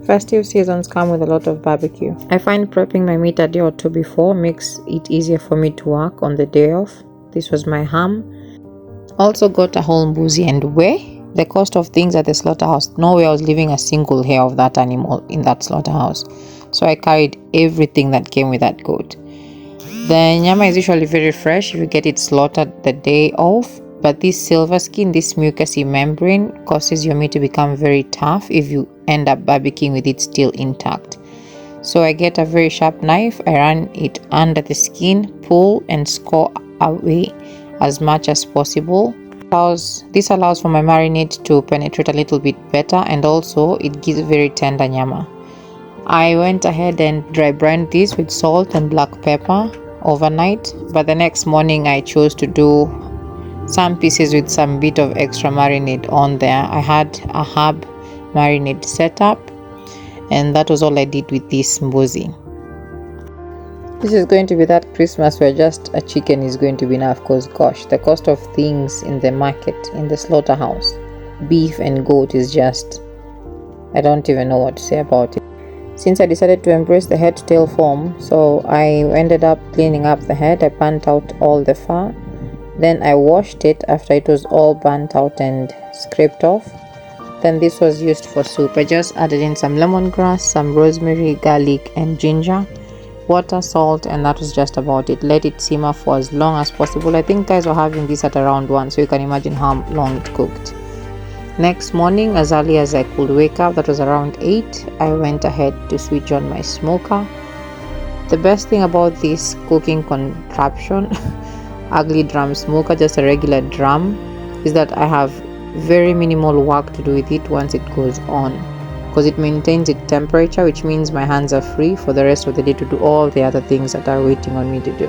Festive seasons come with a lot of barbecue. I find prepping my meat a day or two before makes it easier for me to work on the day off. This was my ham. Also got a whole mbuzi, and where? The cost of things at the slaughterhouse. Nowhere I was leaving a single hair of that animal in that slaughterhouse. So I carried everything that came with that goat. The nyama is usually very fresh if you get it slaughtered the day off, but this silver skin, this mucousy membrane, causes your meat to become very tough if you end up barbecuing with it still intact. So I get a very sharp knife, I run it under the skin, pull and score away as much as possible. This allows for my marinade to penetrate a little bit better, and also it gives very tender nyama. I went ahead and dry brined this with salt and black pepper overnight, but the next morning I chose to do some pieces with some bit of extra marinade on there. I had a herb marinade set up, and that was all I did with this mbuzi. This is going to be that Christmas where just a chicken is going to be enough, because gosh, the cost of things in the market, in the slaughterhouse, beef and goat is just, I don't even know what to say about it. Since I decided to embrace the head to tail form, so I ended up cleaning up the head. I burnt out all the fur. Then I washed it after it was all burnt out and scraped off. Then this was used for soup. I just added in some lemongrass, some rosemary, garlic and ginger, water, salt, and that was just about it. Let it simmer for as long as possible. I think guys were having this at around 1, so you can imagine how long it cooked. Next morning, as early as I could wake up, that was around 8, I went ahead to switch on my smoker. The best thing about this cooking contraption, ugly drum smoker, just a regular drum, is that I have very minimal work to do with it once it goes on, because it maintains its temperature, which means my hands are free for the rest of the day to do all the other things that are waiting on me to do.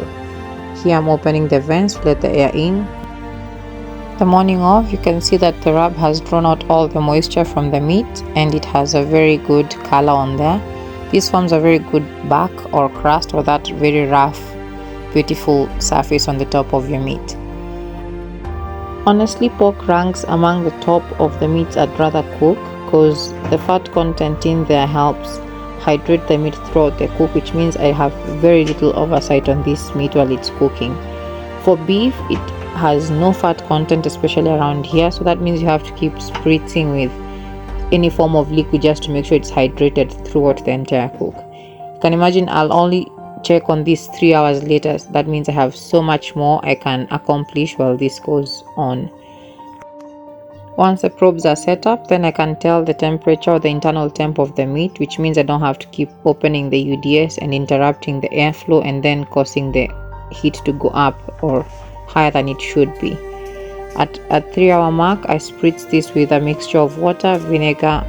Here I'm opening the vents to let the air in. The morning off, you can see that the rub has drawn out all the moisture from the meat, and it has a very good color on there. This forms a very good back or crust, or that very rough, beautiful surface on the top of your meat. Honestly, pork ranks among the top of the meats I'd rather cook, because the fat content in there helps hydrate the meat throughout the cook, which means I have very little oversight on this meat while it's cooking. For beef, it has no fat content, especially around here, so that means you have to keep spritzing with any form of liquid just to make sure it's hydrated throughout the entire cook. You can imagine I'll only check on this 3 hours later. That means I have so much more I can accomplish while this goes on. Once the probes are set up, then I can tell the temperature or the internal temp of the meat, which means I don't have to keep opening the UDS and interrupting the airflow and then causing the heat to go up or higher than it should be. At 3 hour mark, I spritz this with a mixture of water, vinegar,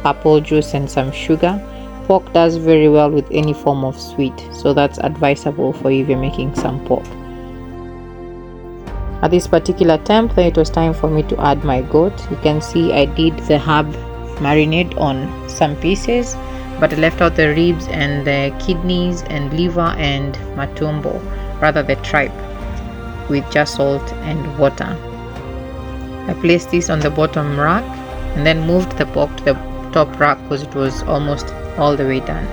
apple juice and some sugar. Pork does very well with any form of sweet, so that's advisable for you if you're making some pork. At this particular temp, then it was time for me to add my goat. You can see I did the herb marinade on some pieces, but I left out the ribs and the kidneys and liver and matumbo, rather the tripe, with just salt and water. I placed this on the bottom rack and then moved the pork to the top rack because it was almost all the way done.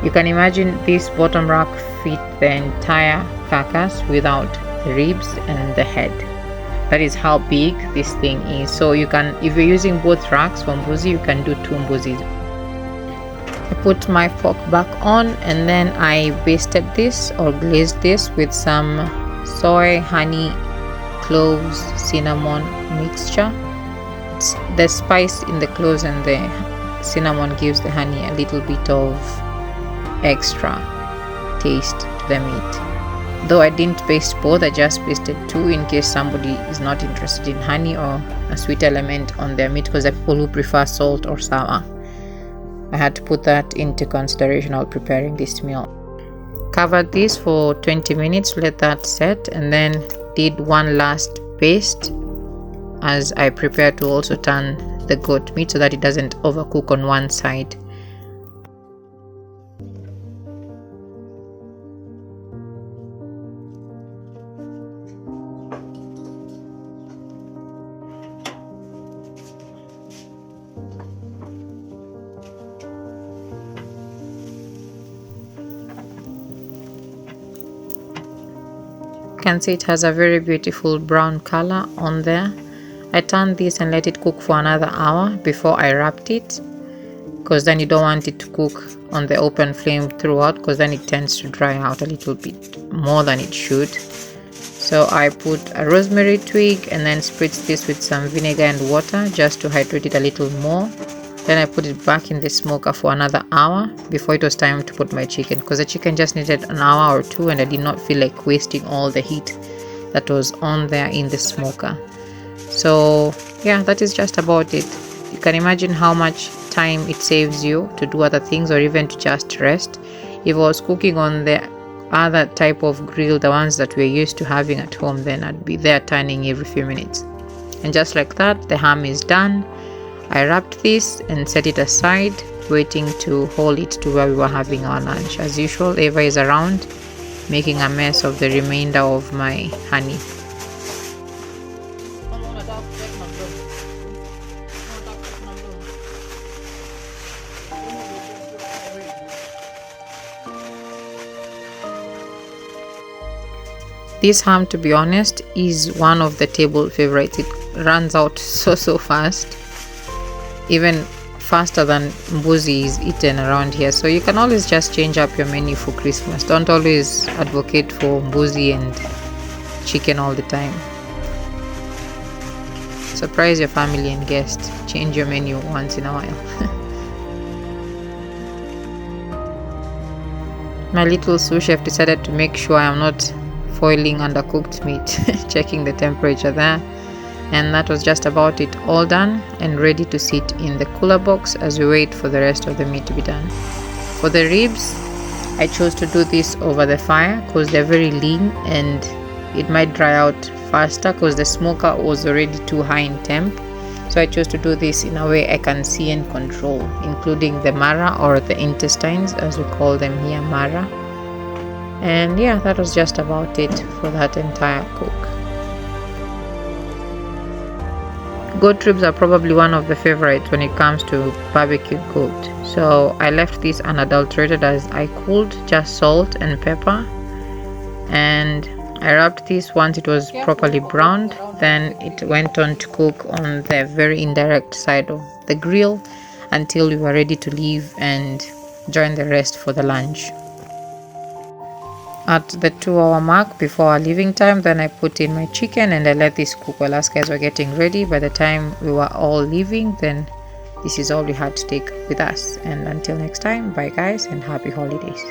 You can imagine this bottom rack fit the entire carcass without the ribs and the head. That is how big this thing is. So you can, if you're using both racks for mbuzi, you can do 2 mbuzis. I put my fork back on and then I basted this or glazed this with some soy, honey, cloves, cinnamon mixture. The spice in the cloves and the cinnamon gives the honey a little bit of extra taste to the meat. Though I didn't paste both, I just pasted 2 in case somebody is not interested in honey or a sweet element on their meat, because there are people who prefer salt or sour. I had to put that into consideration while preparing this meal. Covered this for 20 minutes, let that set, and then did one last paste as I prepare to also turn the goat meat so that it doesn't overcook on one side. can see it has a very beautiful brown color on there. I turned this and let it cook for another hour before I wrapped it, because then you don't want it to cook on the open flame throughout, because then it tends to dry out a little bit more than it should. So I put a rosemary twig and then spritz this with some vinegar and water just to hydrate it a little more. Then I put it back in the smoker for another hour before it was time to put my chicken, because the chicken just needed an hour or two and I did not feel like wasting all the heat that was on there in the smoker. So yeah, that is just about it. You can imagine how much time it saves you to do other things or even to just rest. If I was cooking on the other type of grill, the ones that we're used to having at home, then I'd be there turning every few minutes. And just like that, the ham is done. I wrapped this and set it aside, waiting to haul it to where we were having our lunch. As usual, Eva is around making a mess of the remainder of my honey. This ham, to be honest, is one of the table favorites. It runs out so fast, even faster than mbuzi is eaten around here. So you can always just change up your menu for Christmas. Don't always advocate for mbuzi and chicken all the time. Surprise your family and guests. Change your menu once in a while. My little sous chef decided to make sure I am not foiling undercooked meat, checking the temperature there. And that was just about it, all done and ready to sit in the cooler box as we wait for the rest of the meat to be done. For the ribs, I chose to do this over the fire because they're very lean and it might dry out faster because the smoker was already too high in temp. So I chose to do this in a way I can see and control, including the mara or the intestines, as we call them here, mara. And yeah, that was just about it for that entire cook. Goat ribs are probably one of the favorites when it comes to barbecued goat. So I left this unadulterated as I could, just salt and pepper. And I wrapped this once it was properly browned. Then it went on to cook on the very indirect side of the grill until we were ready to leave and join the rest for the lunch. At the 2-hour mark before our leaving time, then I put in my chicken and I let this cook while us guys were getting ready. By the time we were all leaving, then this is all we had to take with us. And until next time, bye guys and happy holidays.